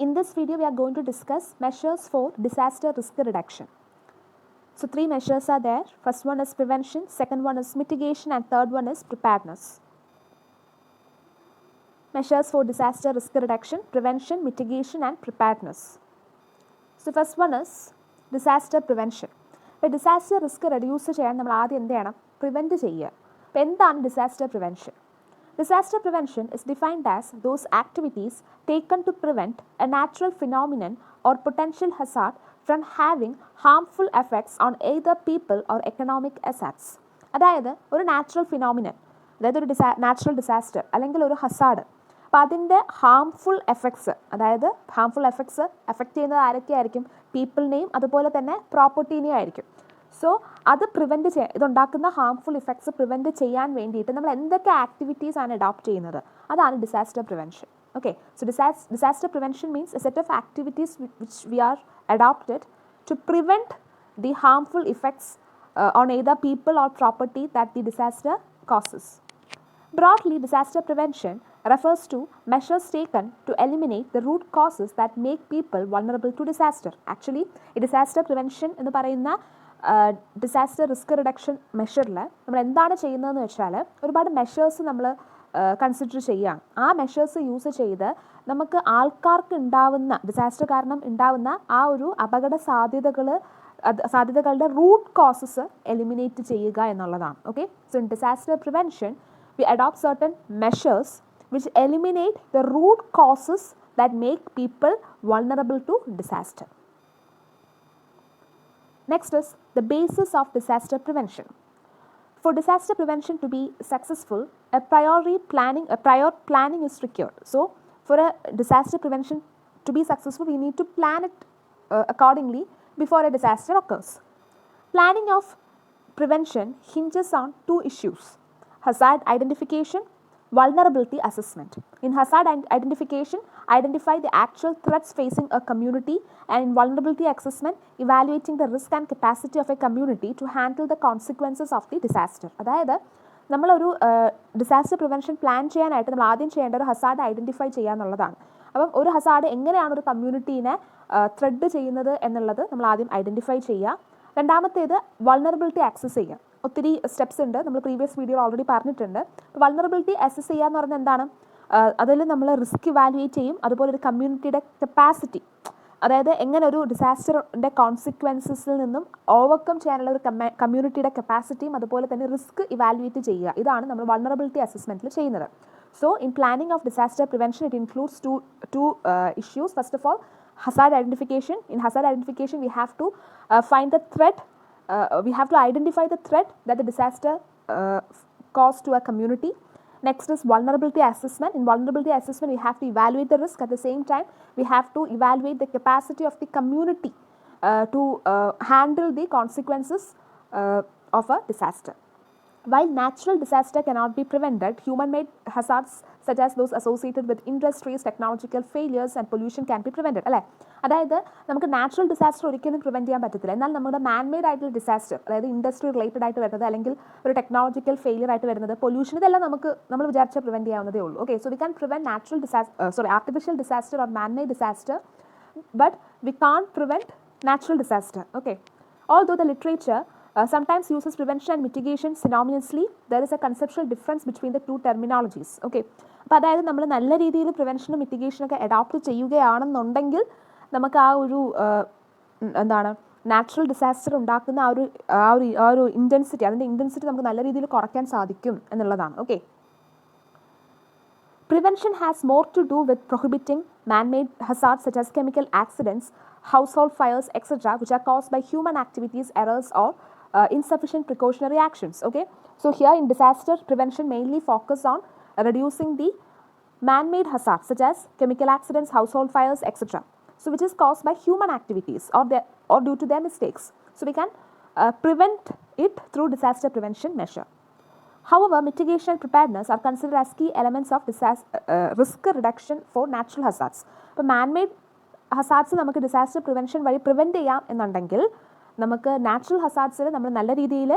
In this video, we are going to discuss measures for disaster risk reduction. So, three measures are there. First one is prevention, second one is mitigation, and third one is preparedness. Measures for disaster risk reduction, prevention, mitigation, and preparedness. So, first one is disaster prevention. But disaster risk reduce ചെയ്യാൻ നമ്മൾ ആദ്യം എന്ത് ചെയ്യണം? Prevent ചെയ്യുക. അപ്പോൾ എന്താണ് disaster prevention? Disaster prevention is defined as those activities taken to prevent a natural phenomenon or potential hazard from having harmful effects on either people or economic assets. അതായത് ഒരു നാച്ചുറൽ ഫിനോമിനൻ, അതായത് ഒരു natural disaster അല്ലെങ്കിൽ ഒരു Hazard, അപ്പോൾ അതിൻ്റെ harmful effects, അതായത് harmful effects effect ചെയ്യുന്നത് ആരൊക്കെയായിരിക്കും? പീപ്പിളിനെയും അതുപോലെ തന്നെ പ്രോപ്പർട്ടീനെയും ആയിരിക്കും. സോ അത് പ്രിവെൻറ്റ് ഇതുണ്ടാക്കുന്ന ഹാംഫുൾ ഇഫക്ട്സ് പ്രിവെൻറ്റ് ചെയ്യാൻ വേണ്ടിയിട്ട് നമ്മൾ എന്തൊക്കെ ആക്ടിവിറ്റീസ് ആണ് അഡോപ്റ്റ് ചെയ്യുന്നത്, അതാണ് disaster prevention. Okay, so disaster prevention means a set of activities which we are adopted to prevent the harmful effects on either people or property that the disaster causes. Broadly, disaster prevention refers to measures taken to eliminate the root causes that make people vulnerable to disaster. Actually, ഈ disaster prevention എന്ന് പറയുന്ന disaster risk reduction മെഷറിൽ നമ്മൾ എന്താണ് ചെയ്യുന്നതെന്ന് വെച്ചാൽ ഒരുപാട് measures നമ്മൾ consider ചെയ്യുകയാണ്. ആ മെഷേഴ്സ് യൂസ് ചെയ്ത് നമുക്ക് ആൾക്കാർക്ക് ഉണ്ടാവുന്ന ഡിസാസ്റ്റർ കാരണം ഉണ്ടാവുന്ന ആ ഒരു അപകട സാധ്യതകളുടെ റൂട്ട് കോസസ് എലിമിനേറ്റ് ചെയ്യുക എന്നുള്ളതാണ്. Okay, so in disaster prevention we adopt certain measures which eliminate the root causes that make people vulnerable to disaster. Next is the basis of disaster prevention. For disaster prevention to be successful, prior planning is required. So, for a disaster prevention to be successful, we need to plan it accordingly before a disaster occurs. Planning of prevention hinges on two issues: hazard identification, vulnerability assessment. In hazard identification, identify the actual threats facing a community, and in vulnerability assessment, evaluating the risk and capacity of a community to handle the consequences of the disaster. അതായത് നമ്മളൊരു disaster prevention plan ചെയ്യാനായിട്ട് നമ്മൾ ആദ്യം ചെയ്യേണ്ട ഒരു Hazard identify ചെയ്യുക എന്നുള്ളതാണ്. അപ്പം ഒരു ഹസാർഡ് എങ്ങനെയാണ് ഒരു കമ്മ്യൂണിറ്റീനെ ത്രെഡ് ചെയ്യുന്നത് എന്നുള്ളത് നമ്മൾ ആദ്യം ഐഡൻറ്റിഫൈ ചെയ്യുക. രണ്ടാമത്തേത് വൾണറബിലിറ്റി ആക്സസ് ചെയ്യുക. ഒത്തിരി സ്റ്റെപ്സ് ഉണ്ട്, നമ്മൾ പ്രീവിയസ് വീഡിയോയിൽ ഓൾറെഡി പറഞ്ഞിട്ടുണ്ട്. വൾണറബിലിറ്റി അസസ് ചെയ്യുക എന്ന് പറഞ്ഞാൽ എന്താണ്? അതിൽ നമ്മൾ റിസ്ക് ഇവാലുവേറ്റ് ചെയ്യും, അതുപോലെ ഒരു കമ്മ്യൂണിറ്റിയുടെ കപ്പാസിറ്റി, അതായത് എങ്ങനെ ഒരു ഡിസാസ്റ്ററിൻ്റെ കോൺസിക്വൻസസിൽ നിന്നും ഓവർകം ചെയ്യാനുള്ള ഒരു കമ്മ്യൂണിറ്റിയുടെ കപ്പാസിറ്റിയും അതുപോലെ തന്നെ റിസ്ക് ഇവാലുവേറ്റ് ചെയ്യുക. ഇതാണ് നമ്മൾ വൾണറബിലിറ്റി അസസ്മെൻറ്റിൽ ചെയ്യുന്നത്. So in planning of disaster prevention it includes two issues. First of all, hazard identification. In hazard identification, we have to find the threat. We have to identify the threat that the disaster caused to a community. Next is vulnerability assessment. In vulnerability assessment, we have to evaluate the risk. At the same time, we have to evaluate the capacity of the community to handle the consequences of a disaster. While natural disaster cannot be prevented, human-made hazards such as those associated with industries, technological failures and pollution can be prevented. അല്ലേ? അതായത് നമുക്ക് natural disaster ഒരിക്കലും prevent ചെയ്യാൻ പറ്റത്തില്ല. എന്നാൽ നമ്മുടെ man-made ആയിട്ടുള്ള disaster, അതായത് ഇൻഡസ്ട്രി റിലേറ്റഡ് ആയിട്ട് വരുന്നത് അല്ലെങ്കിൽ ഒരു ടെക്നോളജിക്കൽ ഫെയിലിയർ ആയിട്ട് വരുന്നത്, പൊല്യൂഷൻ, ഇതെല്ലാം നമ്മൾ വിചാരിച്ചാൽ പ്രിവെൻറ്റ് ചെയ്യാവുന്നതേ ഉള്ളൂ. Okay, so we can prevent artificial disaster or manmade disaster, but we can't prevent natural disaster. Okay, although the literature sometimes uses prevention and mitigation synonymously, there is a conceptual difference between the two terminologies. Okay, അപ്പോൾ അതായത് നമ്മൾ നല്ല രീതിയിൽ പ്രിവെൻഷനും മിറ്റിഗേഷനൊക്കെ adopt ചെയ്യുകയാണെന്നുണ്ടെങ്കിൽ നമുക്ക് ആ എന്താണ് natural disaster ഉണ്ടാക്കുന്ന ആ ഒരു ഇൻറ്റൻസിറ്റി, അതിൻ്റെ ഇൻറ്റൻസിറ്റി നമുക്ക് നല്ല രീതിയിൽ കുറയ്ക്കാൻ സാധിക്കും എന്നുള്ളതാണ്. Okay, prevention has more to do with prohibiting man-made hazards such as chemical accidents, household fires, etc., which are caused by human activities, errors, or insufficient precautionary actions. Okay, so here in disaster prevention mainly focus on reducing the man-made hazards such as chemical accidents, household fires, etc., so which is caused by human activities or due to their mistakes. So we can prevent it through disaster prevention measure. However, mitigation and preparedness are considered as key elements of risk reduction for natural hazards. അപ്പോൾ man-made hazards നമുക്ക് disaster prevention വഴി prevent ചെയ്യാം എന്നുണ്ടെങ്കിൽ നമുക്ക് natural ഹസാർഡ്സിൽ നമ്മൾ നല്ല രീതിയിൽ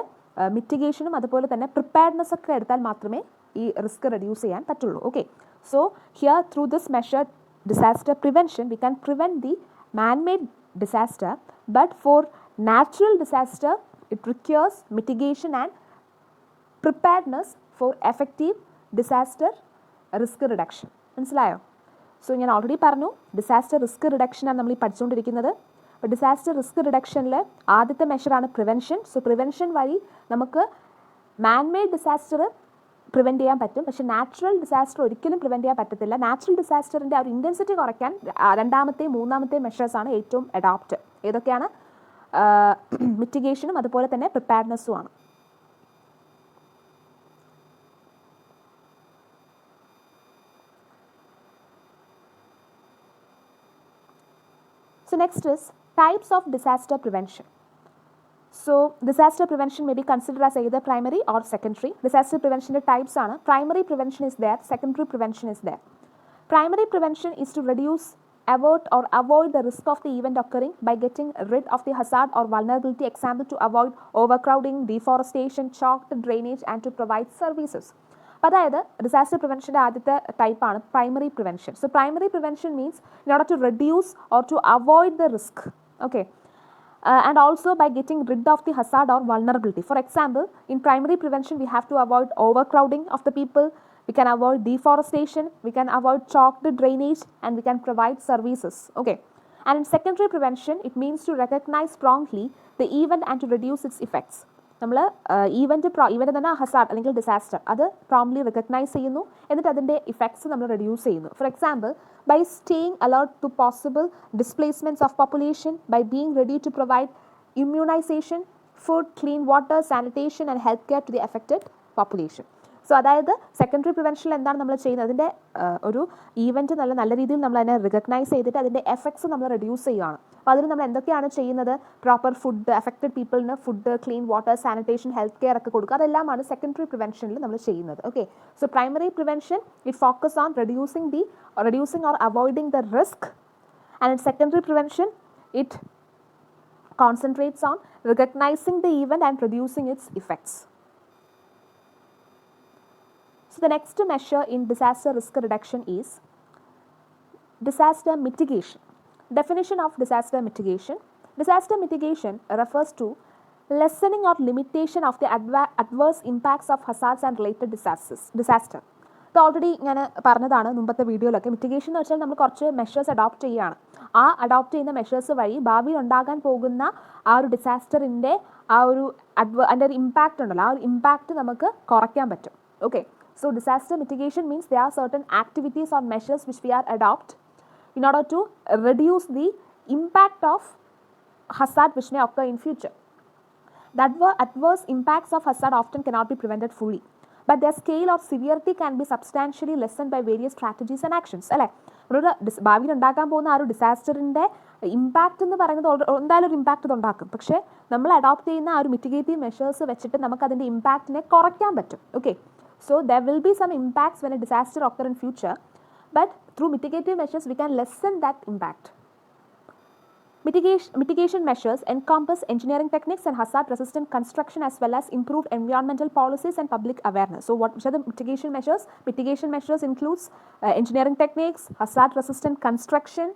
മിറ്റിഗേഷനും അതുപോലെ തന്നെ പ്രിപ്പയർഡ്നെസ് ഒക്കെ എടുത്താൽ മാത്രമേ ഈ റിസ്ക് റെഡ്യൂസ് ചെയ്യാൻ പറ്റുള്ളൂ. Okay, so here through this measure disaster prevention, we can prevent the man-made disaster, but for natural disaster, it requires mitigation and preparedness for effective disaster risk reduction. മനസ്സിലായോ? So ഞാൻ already പറഞ്ഞു disaster risk റിഡക്ഷനാണ് നമ്മൾ ഈ പഠിച്ചുകൊണ്ടിരിക്കുന്നത്. അപ്പോൾ disaster risk റിഡക്ഷനിൽ ആദ്യത്തെ മെഷറാണ് prevention. So prevention വഴി നമുക്ക് മാൻമെയ്ഡ് ഡിസാസ്റ്റർ പ്രിവെൻറ്റ് ചെയ്യാൻ പറ്റും, പക്ഷേ നാച്ചുറൽ ഡിസാസ്റ്റർ ഒരിക്കലും പ്രിവെൻറ്റ് ചെയ്യാൻ പറ്റത്തില്ല. നാച്ചുറൽ ഡിസാസ്റ്ററിൻ്റെ ആ ഒരു ഇൻറ്റൻസിറ്റി കുറയ്ക്കാൻ രണ്ടാമത്തെയും മൂന്നാമത്തെയും മെഷേഴ്സാണ് ഏറ്റവും അഡോപ്റ്റ്. ഏതൊക്കെയാണ്? മിറ്റിഗേഷനും അതുപോലെ തന്നെ പ്രിപ്പയർനെസ്സുമാണ്. So next is types of disaster prevention. So disaster prevention may be considered as either primary or secondary. Disaster prevention types are primary prevention is there, secondary prevention is there. Primary prevention is to reduce, avert or avoid the risk of the event occurring by getting rid of the hazard or vulnerability. Example, to avoid overcrowding, deforestation, chalked drainage and to provide services. അതായത് disaster പ്രിവെൻഷൻ്റെ ആദ്യത്തെ ടൈപ്പാണ് primary prevention. So primary prevention means in order to reduce or to avoid the risk, okay, and also by getting rid of the hazard or vulnerability. For example, in primary prevention we have to avoid overcrowding of the people, we can avoid deforestation, we can avoid chalked drainage and we can provide services, okay. And in secondary prevention it means to recognize promptly the event and to reduce its effects. നമ്മൾ event തന്നെ Hazard അല്ലെങ്കിൽ disaster അത് promptly recognise ചെയ്യുന്നു, എന്നിട്ട് അതിൻ്റെ effects നമ്മൾ reduce ചെയ്യുന്നു. For example, by staying alert to possible displacements of population, by being ready to provide immunization, food, clean water, sanitation and healthcare to the affected population. So അതായത് secondary പ്രിവെൻഷനിൽ എന്താണ് നമ്മൾ ചെയ്യുന്നത്? അതിൻ്റെ ഒരു ഈവൻറ്റ് നല്ല രീതിയിൽ നമ്മൾ അതിനെ റിക്കഗ്നൈസ് ചെയ്തിട്ട് അതിൻ്റെ എഫക്ട്സ് നമ്മൾ റെഡ്യൂസ് ചെയ്യുകയാണ്. അപ്പോൾ അതിന് നമ്മൾ എന്തൊക്കെയാണ് ചെയ്യുന്നത്? പ്രോപ്പർ ഫുഡ്, അഫക്റ്റഡ് പീപ്പിളിന് food, clean water, sanitation, health care ഒക്കെ കൊടുക്കുക. അതെല്ലാമാണ് സെക്കൻഡറി പ്രിവെൻഷനിൽ നമ്മൾ ചെയ്യുന്നത്. Okay, so primary prevention it focus on reducing or avoiding the risk, and in secondary prevention it concentrates on recognizing the event and reducing its effects. So the next measure in disaster risk reduction is disaster mitigation. Definition of disaster mitigation. Disaster mitigation refers to lessening or limitation of the adverse impacts of hazards and related disaster. ഇത് already ഞാൻ പറഞ്ഞതാണ് മുമ്പത്തെ വീഡിയോയിലൊക്കെ. Mitigation എന്ന് വെച്ചാൽ നമ്മൾ കുറച്ച് measures adopt ചെയ്യുകയാണ്. ആ അഡോപ്റ്റ് ചെയ്യുന്ന മെഷേഴ്സ് വഴി ഭാവിയിൽ ഉണ്ടാകാൻ പോകുന്ന ആ ഒരു ഡിസാസ്റ്ററിൻ്റെ ആ ഒരു അതിൻ്റെ ഒരു ഇമ്പാക്റ്റ് ഉണ്ടല്ലോ, ആ ഒരു ഇമ്പാക്റ്റ് നമുക്ക് കുറയ്ക്കാൻ പറ്റും. Okay, so disaster mitigation means there are certain activities or measures which we are adopt in order to reduce the impact of hazard which may occur in future. The adverse impacts of hazard often cannot be prevented fully, but their scale or severity can be substantially lessened by various strategies and actions. അല്ലേ, ഒരു ഭാവിയിൽ ഉണ്ടാക്കാൻ പോകുന്ന ആ ഒരു ഡിസാസ്റ്ററിൻ്റെ impact എന്ന് പറയുന്നത് എന്തായാലും ഒരു ഇമ്പാക്റ്റ് ഇത് ഉണ്ടാക്കും. പക്ഷേ നമ്മൾ അഡോപ്റ്റ് ചെയ്യുന്ന ആ ഒരു മിറ്റിഗേറ്റീവ് മെഷേഴ്സ് വെച്ചിട്ട് നമുക്ക് അതിൻ്റെ ഇമ്പാക്റ്റിനെ കുറയ്ക്കാൻ പറ്റും. Okay, so there will be some impacts when a disaster occur in future, but through mitigative measures we can lessen that impact. Mitigation measures encompass engineering techniques and hazard resistant construction as well as improved environmental policies and public awareness. So what are the mitigation measures? Mitigation measures includes engineering techniques, hazard resistant construction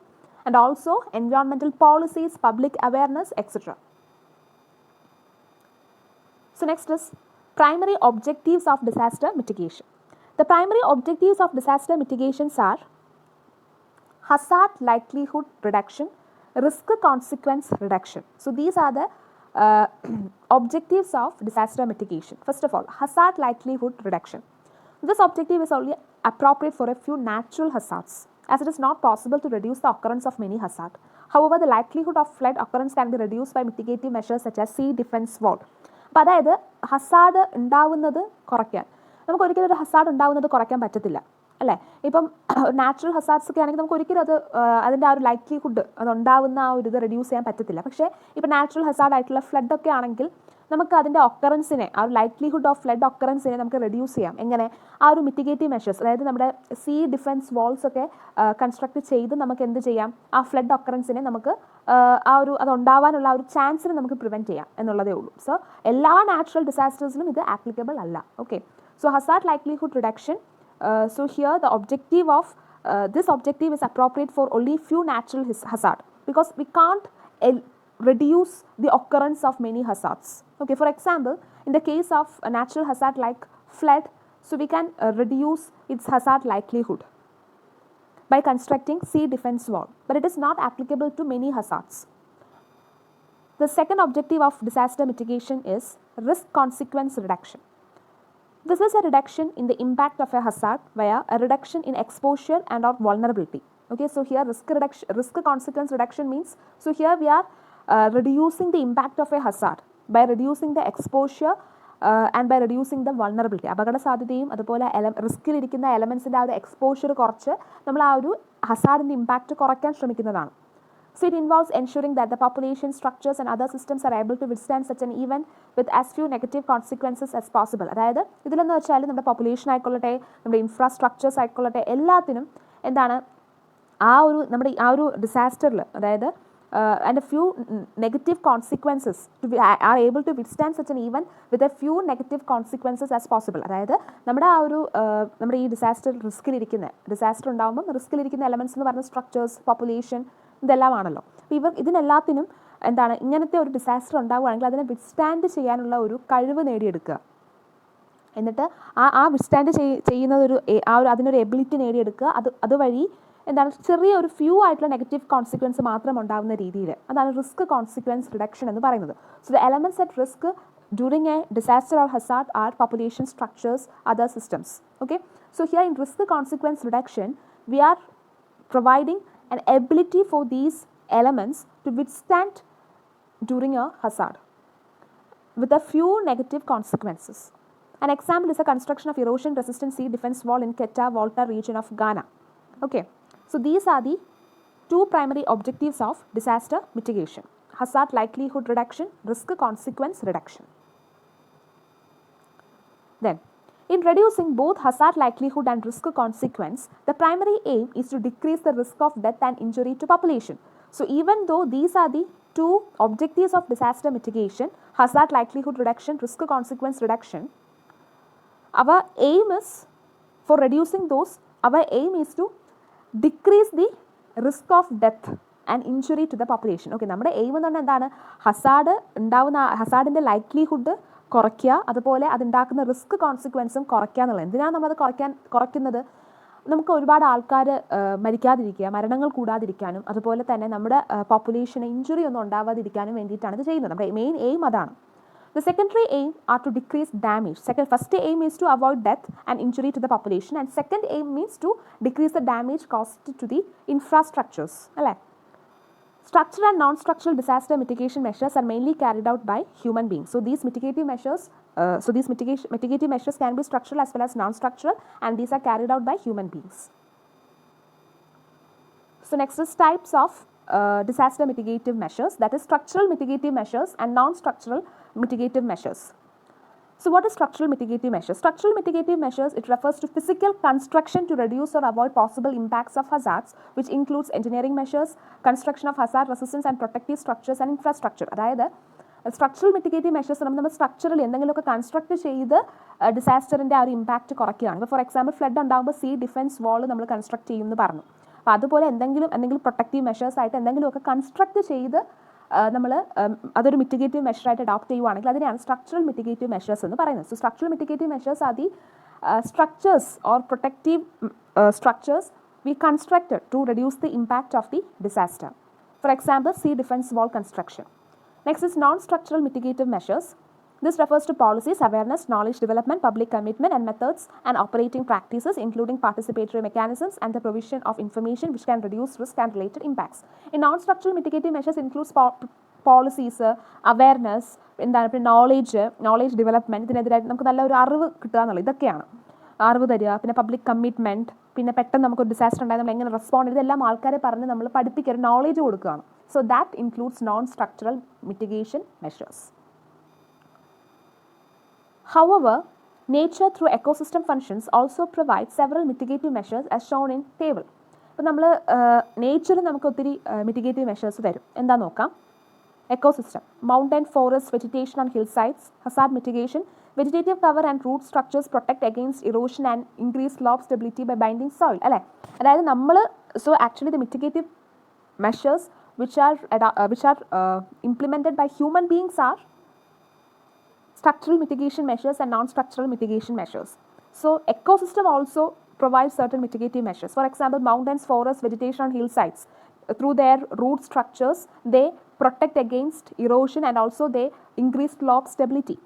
and also environmental policies, public awareness, etc. So next is primary objectives of disaster mitigation. The primary objectives of disaster mitigations are hazard likelihood reduction, risk consequence reduction. So these are the objectives of disaster mitigation. First of all, hazard likelihood reduction. This objective is only appropriate for a few natural hazards, as it is not possible to reduce the occurrence of many hazards. However, the likelihood of flood occurrence can be reduced by mitigative measures such as sea defense wall. അപ്പോൾ അതായത് Hazard ഉണ്ടാവുന്നത് കുറയ്ക്കാൻ, നമുക്ക് ഒരിക്കലും ഒരു Hazard ഉണ്ടാവുന്നത് കുറയ്ക്കാൻ പറ്റത്തില്ല അല്ലേ. ഇപ്പം നാച്ചുറൽ ഹസാർഡ്സ് ഒക്കെ ആണെങ്കിൽ നമുക്ക് ഒരിക്കലും അതിൻ്റെ ആ ഒരു ലൈക്ലിഹുഡ് അതുണ്ടാവുന്ന ആ ഒരു ഇത് റെഡ്യൂസ് ചെയ്യാൻ പറ്റത്തില്ല. പക്ഷേ ഇപ്പം നാച്ചുറൽ ഹസാർഡ് ആയിട്ടുള്ള ഫ്ലഡൊക്കെ ആണെങ്കിൽ നമുക്ക് അതിൻ്റെ ഒക്കറൻസിനെ, ആ ഒരു ലൈക്ലിഹുഡ് ഓഫ് ഫ്ലഡ് ഒക്കറൻസിനെ നമുക്ക് റെഡ്യൂസ് ചെയ്യാം. എങ്ങനെ? ആ ഒരു മിറ്റിഗേറ്റീവ് മെഷേഴ്സ്, അതായത് നമ്മുടെ സീ ഡിഫെൻസ് വാൾസ് ഒക്കെ കൺസ്ട്രക്ട് ചെയ്ത് നമുക്ക് എന്ത് ചെയ്യാം, ആ ഫ്ലഡ് ഒക്കറൻസിനെ നമുക്ക് ആ ഒരു അതുണ്ടാവാനുള്ള ആ ഒരു ചാൻസിനെ നമുക്ക് പ്രിവെൻറ്റ് ചെയ്യാം എന്നുള്ളതേ ഉള്ളൂ. സോ എല്ലാ നാച്ചുറൽ ഡിസാസ്റ്റേഴ്സിലും ഇത് ആപ്ലിക്കബിൾ അല്ല. Okay, so Hazard likelihood reduction. So here the objective of this objective is appropriate for only few natural hazard, because we can't reduce the occurrence of many hazards. Okay, for example, in the case of a natural hazard like flood, so we can reduce its hazard likelihood by constructing sea defense wall, but it is not applicable to many hazards. The second objective of disaster mitigation is risk consequence reduction. This is a reduction in the impact of a hazard via a reduction in exposure and or vulnerability. Okay, so here risk consequence reduction means, so here we are reducing the impact of a hazard by reducing the exposure and by reducing the vulnerability. അപകട സാധ്യതയും അതുപോലെ റിസ്കിലിരിക്കുന്ന എലമെൻസിൻ്റെ ആ ഒരു exposure കുറച്ച് നമ്മൾ ആ ഒരു ഹസാർഡിൻ്റെ impact കുറയ്ക്കാൻ ശ്രമിക്കുന്നതാണ്. So it involves ensuring that the population, structures and other systems are able to withstand such an event with as few negative consequences as possible. അതായത് ഇതിലെന്ന് വെച്ചാൽ നമ്മുടെ പോപ്പുലേഷൻ ആയിക്കൊള്ളട്ടെ, നമ്മുടെ ഇൻഫ്രാസ്ട്രക്ചേഴ്സ് ആയിക്കൊള്ളട്ടെ, എല്ലാത്തിനും എന്താണ് നമ്മുടെ ആ ഒരു ഡിസാസ്റ്ററിൽ, അതായത് and a few negative consequences are able to withstand such an event with a few negative consequences as possible. അതായത് നമ്മുടെ ഈ ഡിസാസ്റ്റർ ഉണ്ടാകുമ്പോൾ റിസ്കിലിരിക്കുന്ന എലമെൻറ്റ്സ് എന്ന് പറഞ്ഞ സ്ട്രക്ചേഴ്സ്, പോപ്പുലേഷൻ, ഇതെല്ലാമാണല്ലോ. അപ്പോൾ ഇതിനെല്ലാത്തിനും എന്താണ് ഇങ്ങനത്തെ ഒരു ഡിസാസ്റ്റർ ഉണ്ടാവുകയാണെങ്കിൽ അതിനെ വിത്ത്സ്റ്റാൻഡ് ചെയ്യാനുള്ള ഒരു കഴിവ് നേടിയെടുക്കുക. എന്നിട്ട് ആ വിത്ത്സ്റ്റാൻഡ് ചെയ്യുന്നത് അതിനൊരു എബിലിറ്റി നേടിയെടുക്കുക. അതുവഴി എന്താണ് ചെറിയ ഒരു ഫ്യൂ ആയിട്ടുള്ള നെഗറ്റീവ് കോൺസിക്വൻസ് മാത്രം ഉണ്ടാകുന്ന രീതിയിൽ, അതാണ് റിസ്ക് കോൺസിക്വൻസ് റിഡക്ഷൻ എന്ന് പറയുന്നത്. So the elements at risk during a disaster or hazard are population, structures, other systems. Okay, so here in risk consequence reduction we are providing an ability for these elements to withstand during a hazard with a few negative consequences. An example is the construction of erosion resistant sea defense wall in Quetta Volta region of Ghana. Okay, so these are the two primary objectives of disaster mitigation: hazard likelihood reduction, risk consequence reduction. Then in reducing both hazard likelihood and risk consequence, the primary aim is to decrease the risk of death and injury to population. So even though these are the two objectives of disaster mitigation, hazard likelihood reduction, risk consequence reduction, our aim is for reducing those, our aim is to decrease the risk of death and injury to the population. Okay, നമ്മുടെ aim എന്ന് പറഞ്ഞാൽ എന്താണ്? ഹസാർഡിൻ്റെ likelihood കുറയ്ക്കുക, അതുപോലെ അതുണ്ടാക്കുന്ന risk കോൺസിക്വൻസും കുറയ്ക്കുക എന്നുള്ളത്. എന്തിനാണ് നമ്മളത് കുറയ്ക്കുന്നത്? നമുക്ക് ഒരുപാട് ആൾക്കാർ മരിക്കാതിരിക്കുക, മരണങ്ങൾ കൂടാതിരിക്കാനും അതുപോലെ തന്നെ നമ്മുടെ പോപ്പുലേഷന് ഇഞ്ചുറി ഒന്നും ഉണ്ടാവാതിരിക്കാനും വേണ്ടിയിട്ടാണ് ഇത് ചെയ്യുന്നത്. നമ്മുടെ മെയിൻ എയിം അതാണ്. The secondary aim are to decrease damage. First aim is to avoid death and injury to the population, and second aim means to decrease the damage caused to the infrastructures. അല്ലേ? Structural and non-structural disaster mitigation measures are mainly carried out by human beings. So these mitigative measures can be structural as well as non-structural, and these are carried out by human beings. So next is types of disaster mitigative measures, that is structural mitigative measures and non-structural mitigative measures. So what is structural mitigative measures? Structural mitigative measures, it refers to physical construction to reduce or avoid possible impacts of hazards, which includes engineering measures, construction of hazard resistance and protective structures and infrastructure. അതായത് structural mitigative measures നമ്മൾ structural എന്തെങ്കിലുമൊക്കെ construct ചെയ്ത് ഡിസാസ്റ്ററിൻ്റെ ആ ഒരു impact കുറയ്ക്കുകയാണ്. ഇപ്പോൾ for example flood ഉണ്ടാകുമ്പോൾ see defence വാൾ നമ്മൾ construct ചെയ്യുമെന്ന് പറഞ്ഞു. അപ്പോൾ അതുപോലെ എന്തെങ്കിലും പ്രൊട്ടക്റ്റീവ് മെഷേഴ്സ് ആയിട്ട് എന്തെങ്കിലുമൊക്കെ കൺസ്ട്രക്ട് ചെയ്ത് നമ്മൾ അതൊരു മിറ്റിഗേറ്റീവ് മെഷറായിട്ട് അഡോപ്റ്റ് ചെയ്യുവാണെങ്കിൽ അതിനെയാണ് സ്ട്രക്ചറൽ മിറ്റിഗേറ്റീവ് മെഷേഴ്സ് എന്ന് പറയുന്നത്. So structural mitigative measures are the structures or protective structures we constructed to reduce the impact of the disaster. For example, sea defense wall construction. Next is non-structural mitigative measures. This refers to policies, awareness, knowledge development, public commitment and methods and operating practices, including participatory mechanisms and the provision of information which can reduce risk and related impacts. In non-structural mitigative measures includes policies, awareness, knowledge development, ഇതിനെതിരായിട്ട് നമുക്ക് നല്ലൊരു അറിവ് കിട്ടുക എന്നുള്ളത് ഇതൊക്കെയാണ്. അറിവ് തരിക, പിന്നെ public commitment, പിന്നെ പെട്ടെന്ന് നമുക്കൊരു ഡിസാസ്റ്റർ ഉണ്ടായി നമ്മൾ എങ്ങനെ റെസ്പോണ്ട് ചെയ്ത് ഇതെല്ലാം ആൾക്കാരെ പറഞ്ഞ് നമ്മൾ പഠിപ്പിക്കുക, നോളേജ് കൊടുക്കുകയാണ്. So that includes non-structural mitigation measures. However, nature through ecosystem functions also provides several mitigative measures as shown in table. ഇപ്പോൾ നമ്മൾ നേച്ചർ നമുക്ക് ഒത്തിരി മിറ്റിഗേറ്റീവ് മെഷേഴ്സ് തരും. എന്താ നോക്കാം. Ecosystem, mountain, forest, vegetation on hillsides, hazard mitigation. Vegetative cover and root structures protect against erosion and increase slope stability by binding soil. അല്ലേ? അതായത് നമ്മൾ so actually the mitigative measures which are implemented by human beings are structural mitigation measures and non-structural mitigation measures. So ecosystem also provides certain mitigative measures. For example, mountains, forests, vegetation on hillsides, through their root structures, they protect against erosion and also they increase slope stability.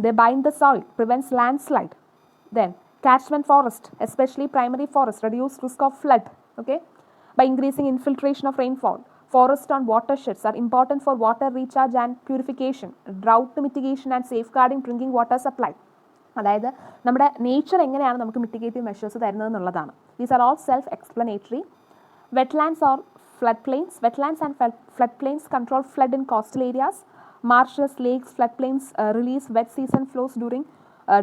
They bind the soil, prevents landslide. Then catchment forest, especially primary forest, reduce risk of flood, okay, by increasing infiltration of rainfall. Forests on watersheds are important for water recharge and purification, drought mitigation and safeguarding drinking water supply. അതായത് നമ്മുടെ nature എങ്ങനെയാണ് നമുക്ക് mitigative measures തരുന്നതെന്നുള്ളതാണ്. These are all self explanatory. Wetlands or floodplains. Wetlands and floodplains control flood in coastal areas. Marshes, lakes, floodplains release wet season flows during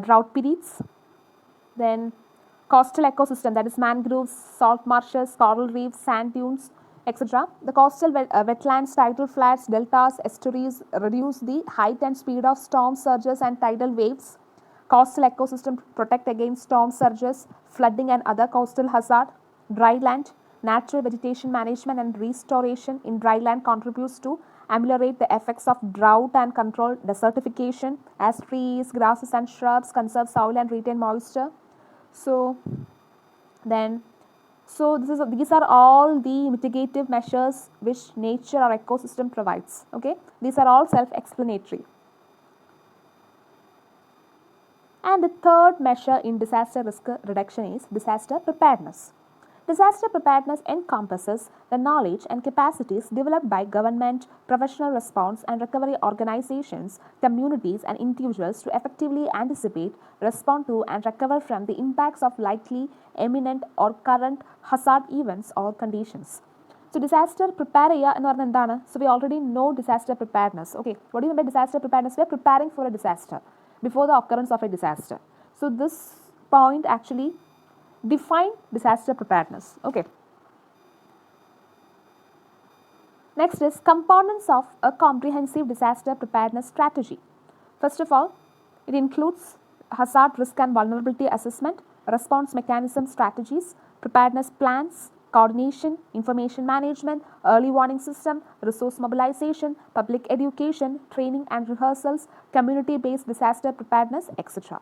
drought periods. Then coastal ecosystem, that is mangroves, salt marshes, coral reefs, sand dunes, etc. The coastal wetlands, tidal flats, deltas, estuaries reduce the height and speed of storm surges and tidal waves. Coastal ecosystem protect against storm surges, flooding and other coastal hazard. Dry land, natural vegetation management and restoration in dry land contributes to ameliorate the effects of drought and control desertification, as trees, grasses and shrubs conserve soil and retain moisture. So these are all the mitigative measures which nature or ecosystem provides. Okay, these are all self-explanatory. And the third measure in disaster risk reduction is disaster preparedness. Disaster preparedness encompasses the knowledge and capacities developed by government, professional response and recovery organizations, communities and individuals to effectively anticipate, respond to and recover from the impacts of likely, imminent or current hazard events or conditions. So disaster prepare എന്ന് പറഞ്ഞാൽ എന്താണ്? So we already know disaster preparedness. Okay, what do you mean by disaster preparedness? We are preparing for a disaster before the occurrence of a disaster. So this point actually define disaster preparedness. Okay. Next is components of a comprehensive disaster preparedness strategy. First of all, it includes hazard risk and vulnerability assessment, response mechanism strategies, preparedness plans, coordination, information management, early warning system, resource mobilization, public education, training and rehearsals, community-based disaster preparedness, etc.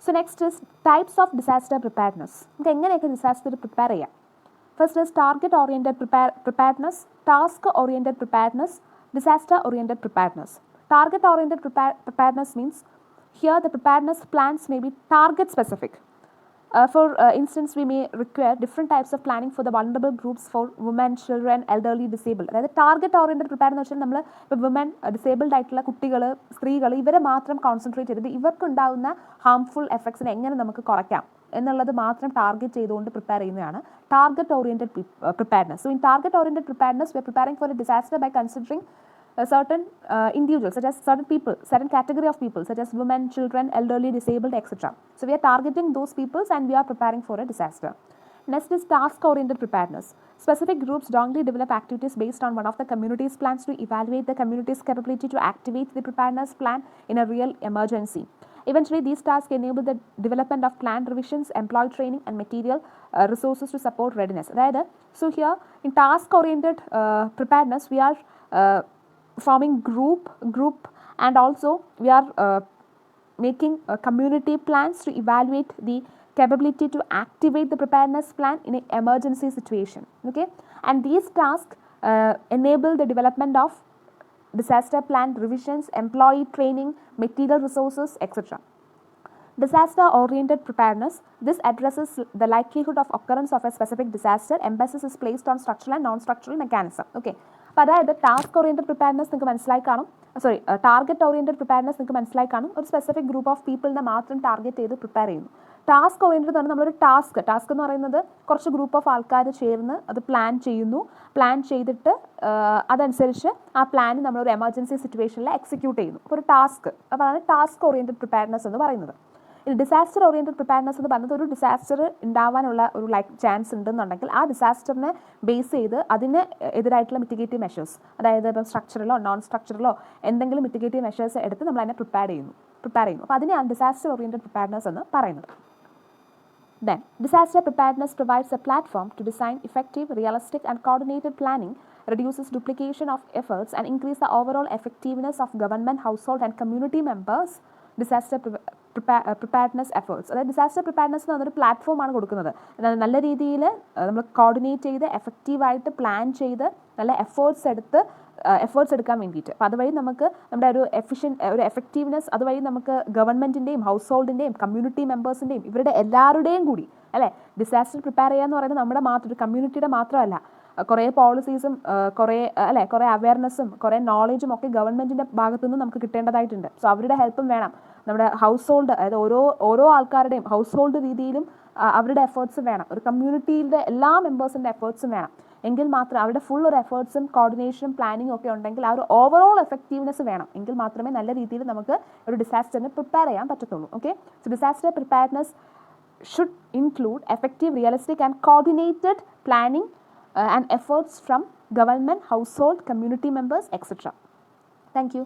So next is types of disaster preparedness. നമുക്ക് എങ്ങനെയൊക്കെ disaster prepare ചെയ്യാം? First is target oriented preparedness, task oriented preparedness, disaster oriented preparedness. Target oriented preparedness means here the preparedness plans may be target specific. For instance, we may require different types of planning for the vulnerable groups, for women, children, elderly, disabled. അതായത് target oriented prepare എന്ന് വെച്ചാൽ നമ്മൾ ഇപ്പോൾ women, disabled ആയിട്ടുള്ള കുട്ടികൾ, സ്ത്രീകൾ ഇവരെ മാത്രം കോൺസെൻട്രേറ്റ് ചെയ്തിട്ട് ഇവർക്കുണ്ടാകുന്ന ഹാംഫുൾ എഫക്ട്സിനെ എങ്ങനെ നമുക്ക് കുറയ്ക്കാം എന്നുള്ളത് മാത്രം ടാർഗറ്റ് ചെയ്തുകൊണ്ട് പ്രിപ്പയർ ചെയ്യുന്നതാണ് target oriented preparedness. So in target oriented preparedness we are preparing for a disaster by considering certain individuals, such as certain people, certain category of people, such as women, children, elderly, disabled, etc. So we are targeting those peoples and we are preparing for a disaster. Next is task-oriented preparedness. Specific groups jointly develop activities based on one of the community's plans to evaluate the community's capability to activate the preparedness plan in a real emergency. Eventually, these tasks enable the development of plan revisions, employee training and material resources to support readiness. Right? So here, in task-oriented preparedness, we are forming group and also we are making community plans to evaluate the capability to activate the preparedness plan in an emergency situation. Okay, and these tasks enable the development of disaster plan revisions, employee training, material resources, etc. Disaster oriented preparedness, this addresses the likelihood of occurrence of a specific disaster. Emphasis is placed on structural and non-structural mechanism. Okay, അപ്പോൾ അതായത് task oriented preparedness നിങ്ങൾക്ക് മനസ്സിലായി കാണും, target oriented preparedness നിങ്ങൾക്ക് മനസ്സിലായി കാണും. ഒരു specific group of പീപ്പിളിനെ മാത്രം ടാർഗറ്റ് ചെയ്ത് പ്രിപ്പയർ ചെയ്യുന്നു. ടാസ്ക് ഓറിയൻറ്റഡ് എന്ന് പറഞ്ഞാൽ നമ്മളൊരു ടാസ്ക് എന്ന് പറയുന്നത് കുറച്ച് ഗ്രൂപ്പ് ഓഫ് ആൾക്കാർ ചേർന്ന് അത് പ്ലാൻ ചെയ്യുന്നു. പ്ലാൻ ചെയ്തിട്ട് അതനുസരിച്ച് ആ പ്ലാൻ നമ്മളൊരു എമർജൻസി സിറ്റുവേഷനിൽ എക്സിക്യൂട്ട് ചെയ്യുന്നു. അപ്പോൾ ഒരു ടാസ്ക്, അപ്പോൾ അതാണ് ടാസ്ക് ഓറിയൻറ്റഡ് പ്രിപ്പയർനെസ് എന്ന് പറയുന്നത്. ഇനി ഡിസാസ്റ്റർ ഓറിയൻറ്റഡ് പ്രിപ്പയർനെസ് എന്ന് പറയുന്നത് ഒരു ഡിസാസ്റ്റർ ഉണ്ടാവാനുള്ള ഒരു ചാൻസ് ഉണ്ടെന്നുണ്ടെങ്കിൽ ആ ഡിസാസ്റ്ററിനെ ബേസ് ചെയ്ത് അതിന് എതിരായിട്ടുള്ള മിറ്റിഗേറ്റീവ് മെഷേഴ്സ്, അതായത് ഇപ്പോൾ സ്ട്രക്ചറലോ നോൺ സ്ട്രക്ചറലോ എന്തെങ്കിലും മിറ്റിഗേറ്റീവ് മെഷേഴ്സ് എടുത്ത് നമ്മൾ അതിനെ പ്രിപ്പയർ ചെയ്യുന്നു. അപ്പോൾ അതിനെയാണ് ഡിസാസ്റ്റർ ഓറിയൻറ്റഡ് പ്രിപ്പയർനെസ് എന്ന് പറയുന്നത്. Then, disaster preparedness provides a platform to design effective, realistic and coordinated planning, reduces duplication of efforts and increase the overall effectiveness of government, household and community members disaster preparedness efforts. അതായത് disaster preparedness എന്ന് പറഞ്ഞൊരു പ്ലാറ്റ്ഫോമാണ് കൊടുക്കുന്നത്. നല്ല രീതിയിൽ നമ്മൾ coordinate ചെയ്ത് എഫക്റ്റീവായിട്ട് പ്ലാൻ ചെയ്ത് നല്ല എഫേർട്സ് എടുക്കാൻ വേണ്ടിയിട്ട്. അപ്പോൾ അതുവഴി നമുക്ക് നമ്മുടെ ഒരു എഫക്റ്റീവ്നെസ്, അതുവഴി നമുക്ക് ഗവൺമെൻറ്റിൻ്റെയും ഹൗസ് ഹോൾഡിൻ്റെയും കമ്മ്യൂണിറ്റി മെമ്പേഴ്സിൻ്റെയും ഇവരുടെ എല്ലാവരുടെയും കൂടി അല്ലേ ഡിസാസ്റ്റർ പ്രിപ്പയർ ചെയ്യുക എന്ന് പറയുന്നത് നമ്മുടെ മാത്രം ഒരു കമ്മ്യൂണിറ്റിയുടെ മാത്രമല്ല, കുറേ പോളിസീസും കുറേ അവയർനെസ്സും കുറേ നോളജും ഒക്കെ ഗവൺമെൻറ്റിൻ്റെ ഭാഗത്തുനിന്ന് നമുക്ക് കിട്ടേണ്ടതായിട്ടുണ്ട്. സോ അവരുടെ ഹെൽപ്പും വേണം. നമ്മുടെ ഹൗസ് ഹോൾഡ്, അതായത് ഓരോ ആൾക്കാരുടെയും ഹൗസ് ഹോൾഡ് രീതിയിലും അവരുടെ എഫേർട്സ് വേണം. ഒരു കമ്മ്യൂണിറ്റിയുടെ എല്ലാ മെമ്പേഴ്സിൻ്റെ എഫേർട്സും വേണം. എങ്കിൽ മാത്രം അവരുടെ ഫുൾ ഒരു എഫേർട്സും കോർഡിനേഷനും പ്ലാനിങ്ങും ഒക്കെ ഉണ്ടെങ്കിൽ ആ ഒരു ഓവറോൾ എഫക്റ്റീവ്നെസ് വേണം. എങ്കിൽ മാത്രമേ നല്ല രീതിയിൽ നമുക്ക് ഒരു ഡിസാസ്റ്ററിനെ പ്രിപ്പയർ ചെയ്യാൻ പറ്റത്തുള്ളൂ. Okay, so disaster preparedness should include effective, realistic and coordinated planning and efforts from government, household, community members, etc. Thank you.